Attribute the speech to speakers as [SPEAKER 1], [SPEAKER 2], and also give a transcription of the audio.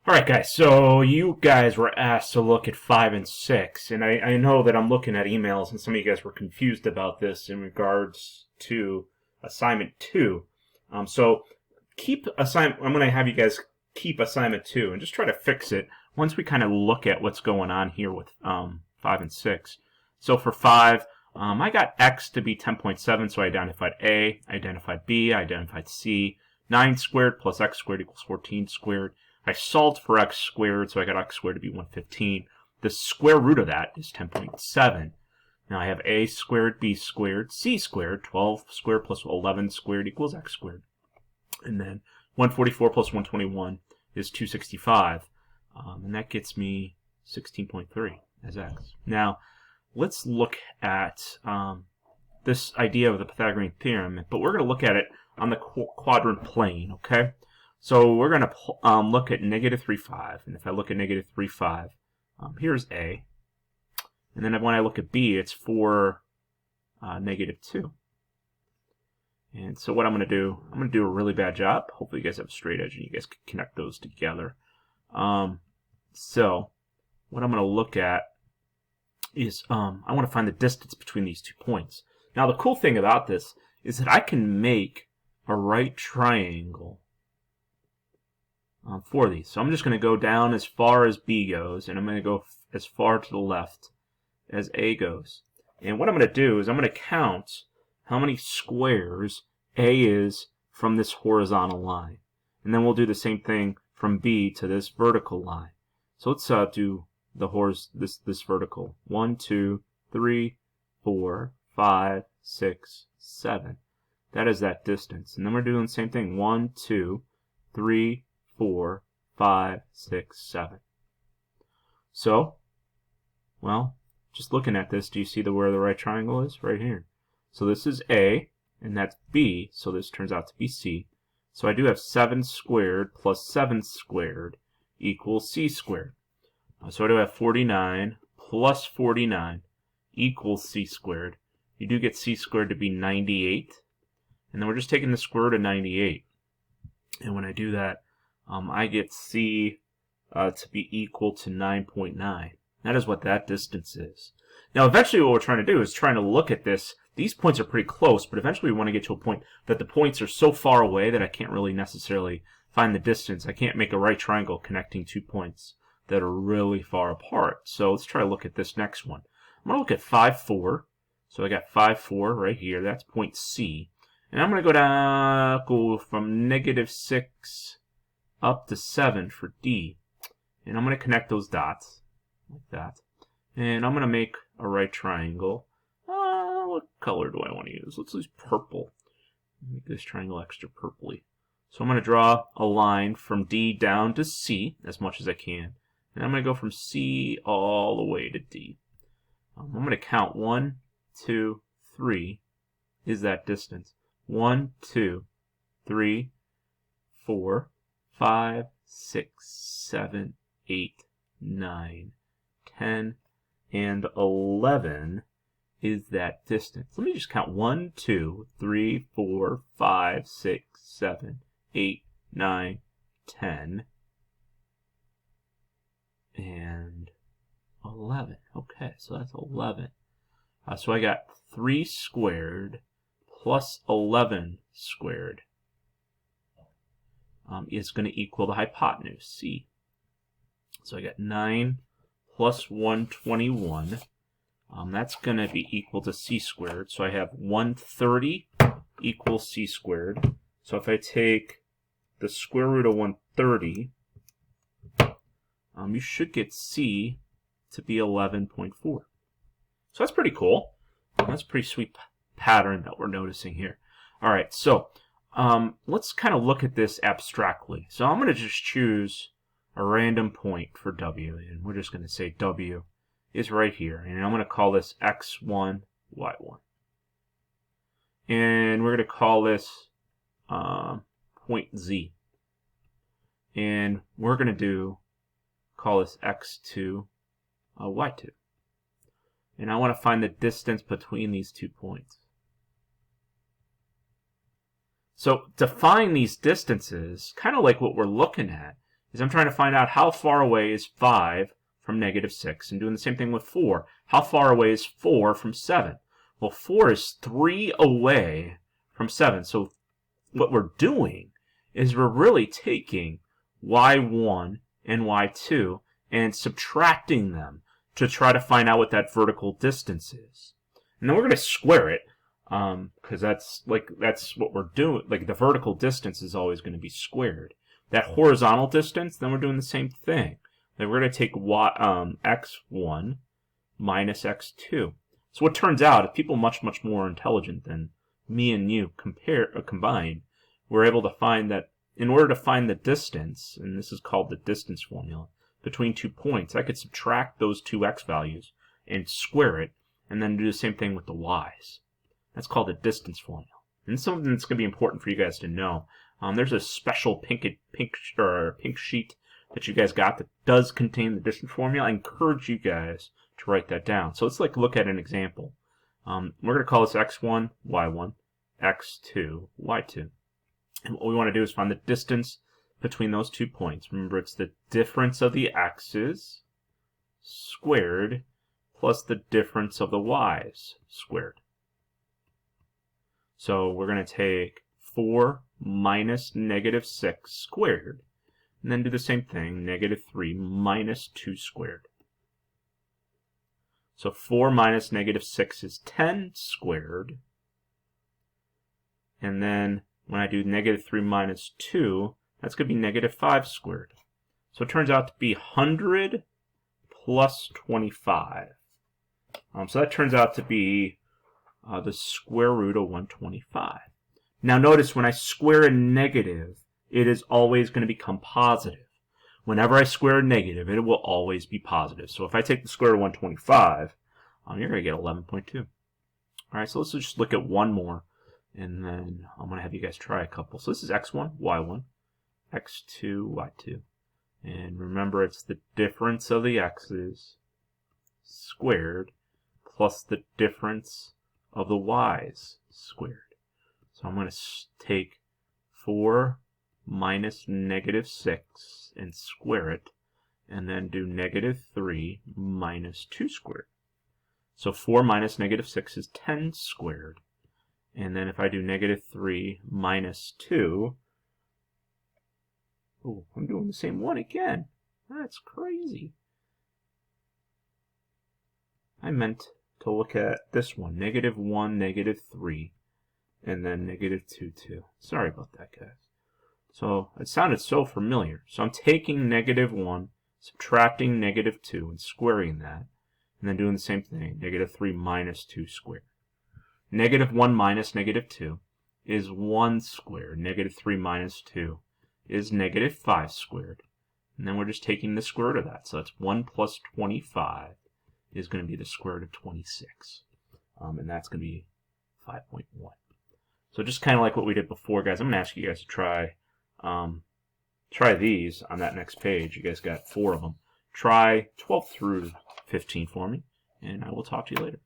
[SPEAKER 1] Alright guys, so you guys were asked to look at 5 and 6, and I know that I'm looking at emails and some of you guys were confused about this in regards to assignment 2. So I'm going to have you guys keep assignment 2 and just try to fix it once we kind of look at what's going on here with 5 and 6. So for 5, I got x to be 10.7, so I identified A, I identified B, I identified C. 9 squared plus x squared equals 14 squared. I solved for x squared, so I got x squared to be 115. The square root of that is 10.7. Now I have a squared, b squared, c squared. 12 squared plus 11 squared equals x squared. And then 144 plus 121 is 265. And that gets me 16.3 as x. Now, let's look at this idea of the Pythagorean theorem, but we're going to look at it on the quadrant plane, okay? So we're going to look at negative 3, 5. And if I look at negative 3, 5, here's A. And then when I look at B, it's 4, negative 2. And so what I'm going to do a really bad job. Hopefully you guys have a straight edge and you guys can connect those together. So what I'm going to look at is I want to find the distance between these 2 points. Now the cool thing about this is that I can make a right triangle for these. So I'm just going to go down as far as B goes, and I'm going to go as far to the left as A goes. And what I'm going to do is I'm going to count how many squares A is from this horizontal line. And then we'll do the same thing from B to this vertical line. So let's do this vertical. 1, 2, 3, 4, 5, 6, 7. That is that distance. And then we're doing the same thing. 1, 2, 3, 4, 5, 6, 7. So, well, just looking at this, do you see where the right triangle is? Right here. So this is A, and that's B, so this turns out to be C. So I do have 7 squared plus 7 squared equals C squared. So I do have 49 plus 49 equals C squared. You do get C squared to be 98. And then we're just taking the square root of 98. And when I do that, I get C to be equal to 9.9. That is what that distance is. Now, eventually what we're trying to do is trying to look at this. These points are pretty close, but eventually we want to get to a point that the points are so far away that I can't really necessarily find the distance. I can't make a right triangle connecting 2 points that are really far apart. So let's try to look at this next one. I'm going to look at 5, 4. So I got 5, 4 right here. That's point C. And I'm going to go from negative 6 up to 7 for D. And I'm going to connect those dots like that. And I'm going to make a right triangle. What color do I want to use? Let's use purple. Make this triangle extra purpley. So I'm going to draw a line from D down to C as much as I can. And I'm going to go from C all the way to D. I'm going to count 1, 2, 3 is that distance. 1, 2, 3, 4, 5, 6, 7, 8, 9, 10, and 11 is that distance. Let me just count 1, 2, 3, 4, 5, 6, 7, 8, 9, 10, and 11. Okay, so that's 11. So I got 3 squared plus 11 squared is going to equal the hypotenuse, C. So I got 9 plus 121. That's going to be equal to C squared. So I have 130 equals C squared. So if I take the square root of 130, you should get C to be 11.4. So that's pretty cool. That's a pretty sweet pattern that we're noticing here. All right, so let's kind of look at this abstractly. So I'm going to just choose a random point for W, and we're just going to say W is right here. And I'm going to call this X1, Y1. And we're going to call this point Z. And we're going to call this X2, Y2. And I want to find the distance between these 2 points. So to find these distances, kind of like what we're looking at, is I'm trying to find out how far away is 5 from negative 6, and doing the same thing with 4. How far away is 4 from 7? Well, 4 is 3 away from 7. So what we're doing is we're really taking y1 and y2 and subtracting them to try to find out what that vertical distance is. And then we're going to square it, because that's what we're doing. Like, the vertical distance is always going to be squared. That horizontal distance, then we're doing the same thing. Then we're going to take x1 minus x2. So what turns out, if people much more intelligent than me and you combined, we're able to find that in order to find the distance, and this is called the distance formula, between 2 points, I could subtract those two x values and square it, and then do the same thing with the y's. That's called the distance formula. And something that's going to be important for you guys to know. There's a special pink sheet that you guys got that does contain the distance formula. I encourage you guys to write that down. So let's look at an example. We're going to call this x1, y1, x2, y2. And what we want to do is find the distance between those 2 points. Remember, it's the difference of the x's squared plus the difference of the y's squared. So we're going to take 4 minus negative 6 squared, and then do the same thing, negative 3 minus 2 squared. So 4 minus negative 6 is 10 squared, and then when I do negative 3 minus 2, that's going to be negative 5 squared. So it turns out to be 100 plus 25. So that turns out to be the square root of 125. Now notice when I square a negative, it is always going to become positive. Whenever I square a negative, it will always be positive. So if I take the square root of 125, you're going to get 11.2. All right, so let's just look at one more, and then I'm going to have you guys try a couple. So this is x1, y1, x2, y2. And remember, it's the difference of the x's squared plus the difference of the y's squared. So I'm going to take 4 minus negative 6 and square it, and then do negative 3 minus 2 squared. So 4 minus negative 6 is 10 squared. And then if I do negative 3 minus 2, oh, I'm doing the same one again. That's crazy. I meant to look at this one, negative 1, negative 3, and then negative 2, 2. Sorry about that, guys. So it sounded so familiar. So I'm taking negative 1, subtracting negative 2, and squaring that, and then doing the same thing, negative 3 minus 2 squared. Negative 1 minus negative 2 is 1 squared. Negative 3 minus 2 is negative 5 squared. And then we're just taking the square root of that. So that's 1 plus 25 is going to be the square root of 26. And that's going to be 5.1. So just kind of like what we did before, guys, I'm going to ask you guys to try these on that next page. You guys got 4 of them. Try 12 through 15 for me, and I will talk to you later.